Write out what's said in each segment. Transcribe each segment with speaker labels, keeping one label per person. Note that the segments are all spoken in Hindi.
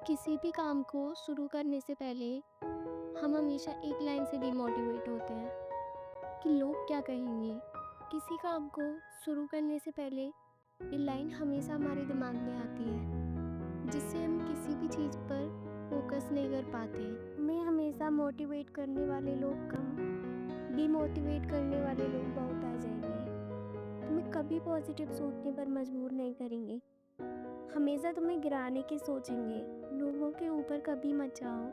Speaker 1: किसी भी काम को शुरू करने से पहले हम हमेशा एक लाइन से डिमोटिवेट होते हैं कि लोग क्या कहेंगे। किसी काम को शुरू करने से पहले ये लाइन हमेशा हमारे दिमाग में आती है, जिससे हम किसी भी चीज़ पर फोकस नहीं कर पाते। हमें हमेशा मोटिवेट करने वाले लोग कम, डिमोटिवेट करने वाले लोग बहुत आ जाएंगे। तुम्हें कभी पॉजिटिव सोचने पर मजबूर नहीं करेंगे, हमेशा तुम्हें गिराने की सोचेंगे। लोगों के ऊपर कभी मत जाओ,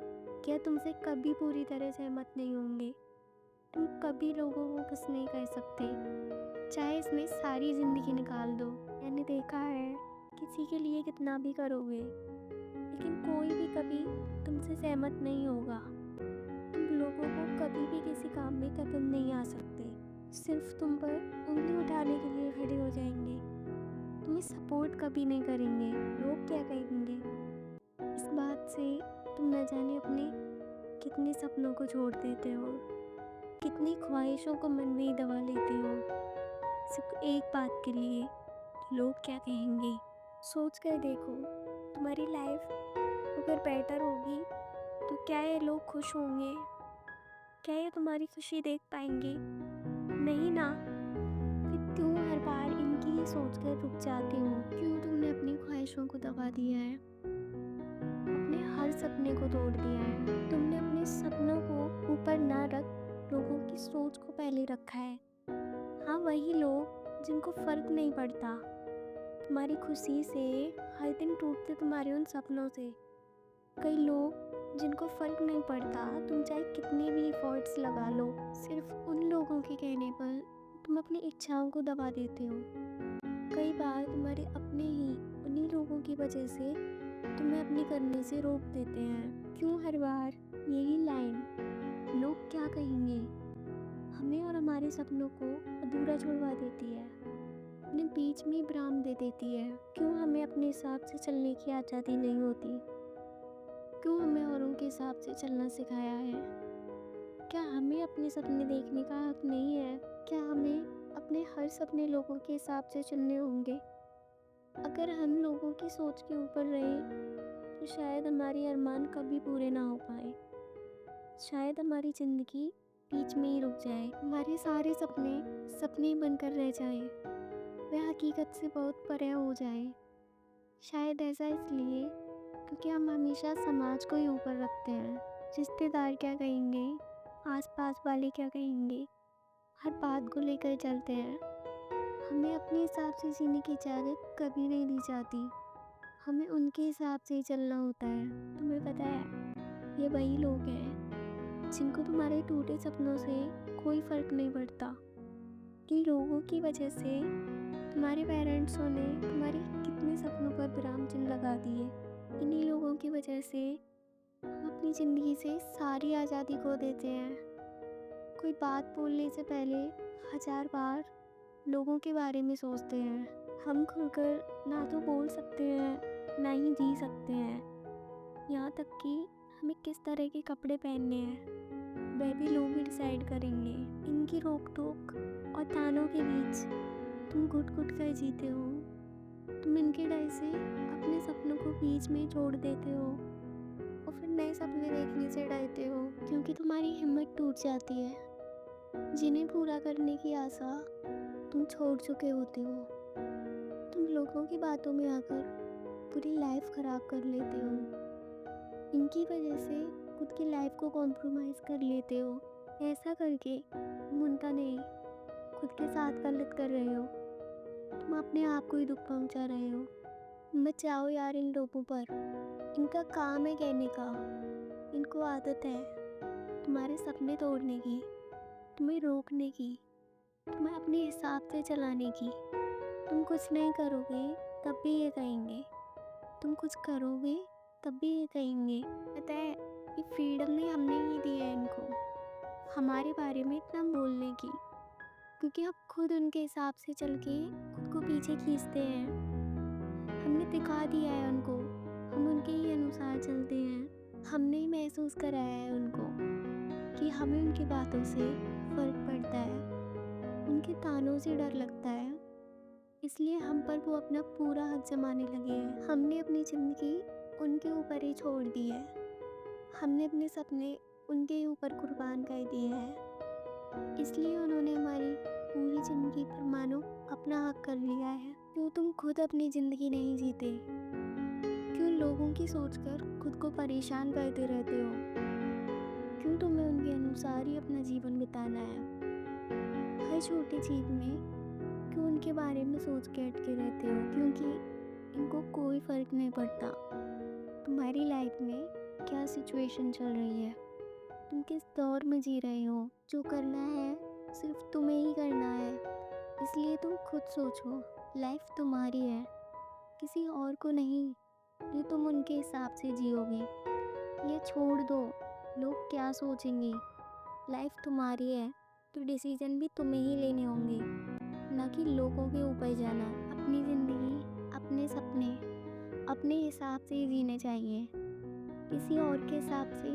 Speaker 1: क्या तुमसे कभी पूरी तरह सहमत नहीं होंगे। तुम कभी लोगों को खुश नहीं कर सकते, चाहे इसमें सारी जिंदगी निकाल दो। मैंने देखा है किसी के लिए कितना भी करोगे, लेकिन कोई भी कभी तुमसे सहमत नहीं होगा। तुम लोगों को कभी भी किसी काम में कदम नहीं आ सकते, सिर्फ तुम पर उंगली उठाने के लिए खड़े हो जाएंगे। तुम्हें सपोर्ट कभी नहीं करेंगे। लोग क्या कहेंगे, इस बात से तुम न जाने अपने कितने सपनों को छोड़ देते हो, कितनी ख्वाहिशों को मन में ही दबा लेते हो, सिर्फ एक बात के लिए, लोग क्या कहेंगे। सोच कर देखो, तुम्हारी लाइफ अगर बेटर होगी तो क्या ये लोग खुश होंगे? क्या ये तुम्हारी खुशी देख पाएंगे? नहीं ना। फिर क्यों हर बार इनकी ही सोच कर रुक जाते हो? क्यों तुमने अपनी ख्वाहिशों को दबा दिया है, अपने हर सपने को तोड़ दिया है? तुमने अपने सपनों को ऊपर ना रख, लोगों की सोच को पहले रखा है। हाँ, वही लोग जिनको फर्क नहीं पड़ता तुम्हारी खुशी से, हर दिन टूटते तुम्हारे उन सपनों से। कई लोग जिनको फर्क नहीं पड़ता तुम चाहे कितने भी एफर्ट्स लगा लो, सिर्फ उन लोगों के कहने पर तुम अपनी इच्छाओं को दबा देते हो। कई बार तुम्हारे अपने ही उन्हीं लोगों की वजह से तुम्हें अपनी करने से रोक देते हैं। क्यों हर बार यही लाइन, लोग क्या कहेंगे, हमें और हमारे सपनों को अधूरा छुड़वा देती है, उन्हें बीच में विराम दे देती है? क्यों हमें अपने हिसाब से चलने की आज़ादी नहीं होती? क्यों हमें औरों के हिसाब से चलना सिखाया है? क्या हमें अपने सपने देखने का हक नहीं है? क्या हमें अपने हर सपने लोगों के हिसाब से चुनने होंगे? अगर हम लोगों की सोच के ऊपर रहे तो शायद हमारे अरमान कभी पूरे ना हो पाए, शायद हमारी ज़िंदगी बीच में ही रुक जाए, हमारे सारे सपने सपने बनकर रह जाए, वह हकीकत से बहुत परे हो जाए। शायद ऐसा इसलिए क्योंकि हम हमेशा समाज को ही ऊपर रखते हैं। रिश्तेदार क्या कहेंगे, आसपास वाले क्या कहेंगे, हर बात को लेकर चलते हैं। हमें अपने हिसाब से जीने की इजाज़त कभी नहीं दी जाती, हमें उनके हिसाब से ही चलना होता है। तुम्हें पता है, ये वही लोग हैं जिनको तुम्हारे टूटे सपनों से कोई फर्क नहीं पड़ता। इन लोगों की वजह से तुम्हारे पेरेंट्सों ने तुम्हारे कितने सपनों पर विराम चिन्ह लगा दिए। इन्हीं लोगों की वजह से हम अपनी ज़िंदगी से सारी आज़ादी खो देते हैं। कोई बात बोलने से पहले हजार बार लोगों के बारे में सोचते हैं। हम खुलकर ना तो बोल सकते हैं, ना ही जी सकते हैं। यहाँ तक कि हमें किस तरह के कपड़े पहनने हैं वह भी लोग ही डिसाइड करेंगे। इनकी रोक टोक और तानों के बीच तुम घुट घुट कर जीते हो। तुम इनके डर से अपने सपनों को बीच में छोड़ देते हो और फिर नए सपने देखने से डरते हो, क्योंकि तुम्हारी हिम्मत टूट जाती है। जिन्हें पूरा करने की आशा तुम छोड़ चुके होते हो। तुम लोगों की बातों में आकर पूरी लाइफ खराब कर लेते हो। इनकी वजह से खुद की लाइफ को कॉम्प्रोमाइज़ कर लेते हो। ऐसा करके तुम उनका नहीं, खुद के साथ गलत कर रहे हो। तुम अपने आप को ही दुख पहुंचा रहे हो। मत जाओ यार इन लोगों पर, इनका काम है कहने का, इनको आदत है तुम्हारे सपने तोड़ने की, तुम्हें रोकने की, तुम्हें अपने हिसाब से चलाने की। तुम कुछ नहीं करोगे तब भी ये कहेंगे, तुम कुछ करोगे तब भी ये कहेंगे। पता है, ये फ्रीडम नहीं हमने ही दी है इनको, हमारे बारे में इतना बोलने की, क्योंकि हम खुद उनके हिसाब से चल के खुद को पीछे खींचते हैं। हमने दिखा दिया है उनको, हम उनके ही अनुसार चलते हैं। हमने ही महसूस कराया है उनको कि हमें उनकी बातों से फर्क पड़ता है, उनके तानों से डर लगता है, इसलिए हम पर वो अपना पूरा हक जमाने लगे हैं। हमने अपनी ज़िंदगी उनके ऊपर ही छोड़ दिए। हमने अपने सपने उनके ही ऊपर कुर्बान कर दिए हैं। इसलिए उन्होंने हमारी पूरी ज़िंदगी पर मानो अपना हक कर लिया है। क्यों तुम खुद अपनी ज़िंदगी नहीं जीते? क्यों लोगों की सोचकर खुद को परेशान करते रहते हो? क्यों तुम्हें उनके अनुसार ही अपना जीवन बिताना है? हर छोटी चीज़ में क्यों उनके बारे में सोच के अटके रहते हो? क्योंकि इनको कोई फ़र्क नहीं पड़ता तुम्हारी लाइफ में क्या सिचुएशन चल रही है, तुम किस दौर में जी रहे हो। जो करना है सिर्फ तुम्हें ही करना है। इसलिए तुम खुद सोचो, लाइफ तुम्हारी है, किसी और को नहीं जो तुम उनके हिसाब से जियोगे। ये छोड़ दो, लोग क्या सोचेंगे। लाइफ तुम्हारी है तो डिसीजन भी तुम्हें ही लेने होंगे, ना कि लोगों के ऊपर जाना। अपनी ज़िंदगी, अपने सपने अपने हिसाब से ही जीने चाहिए। किसी और के हिसाब से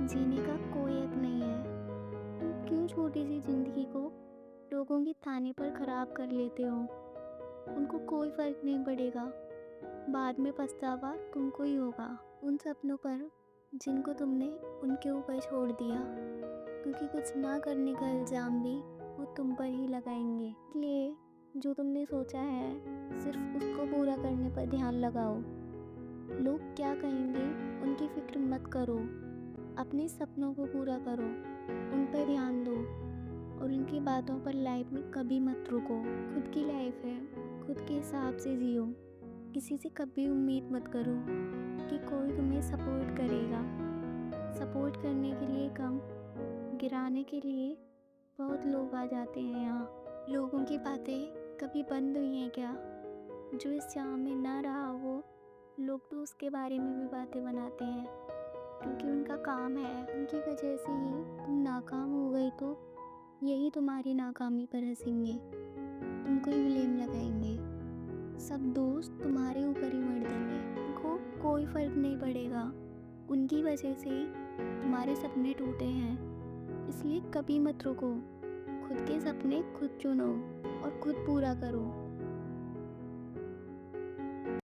Speaker 1: जीने का कोई हक नहीं है। तुम क्यों छोटी सी ज़िंदगी को लोगों के ताने पर ख़राब कर लेते हो? उनको कोई फ़र्क नहीं पड़ेगा, बाद में पछतावा तुमको ही होगा उन सपनों पर जिनको तुमने उनके ऊपर छोड़ दिया। क्योंकि कुछ ना करने का इल्ज़ाम भी वो तुम पर ही लगाएंगे। इसलिए जो तुमने सोचा है सिर्फ उसको पूरा करने पर ध्यान लगाओ। लोग क्या कहेंगे उनकी फिक्र मत करो, अपने सपनों को पूरा करो, उन पर ध्यान दो और उनकी बातों पर लाइफ में कभी मत रुको। खुद की लाइफ है, खुद के हिसाब से जियो। किसी से कभी उम्मीद मत करो कि कोई तुम्हें सपोर्ट करेगा। सपोर्ट करने के लिए कम, गिराने के लिए बहुत लोग आ जाते हैं यहाँ। लोगों की बातें कभी बंद हुई हैं क्या? जो इस चाह में ना रहा वो लोग तो उसके बारे में भी बातें बनाते हैं, क्योंकि उनका काम है। उनकी वजह से ही तुम नाकाम हो गई तो यही तुम्हारी नाकामी पर हंसेंगे, तुमको ही ब्लेम लगाएंगे। सब दोस्त तुम्हारे ऊपर ही मर देंगे, उनको कोई फ़र्क नहीं पड़ेगा। उनकी वजह से ही तुम्हारे सपने टूटे हैं। इसलिए कभी मत रुको, खुद के सपने खुद चुनो और खुद पूरा करो।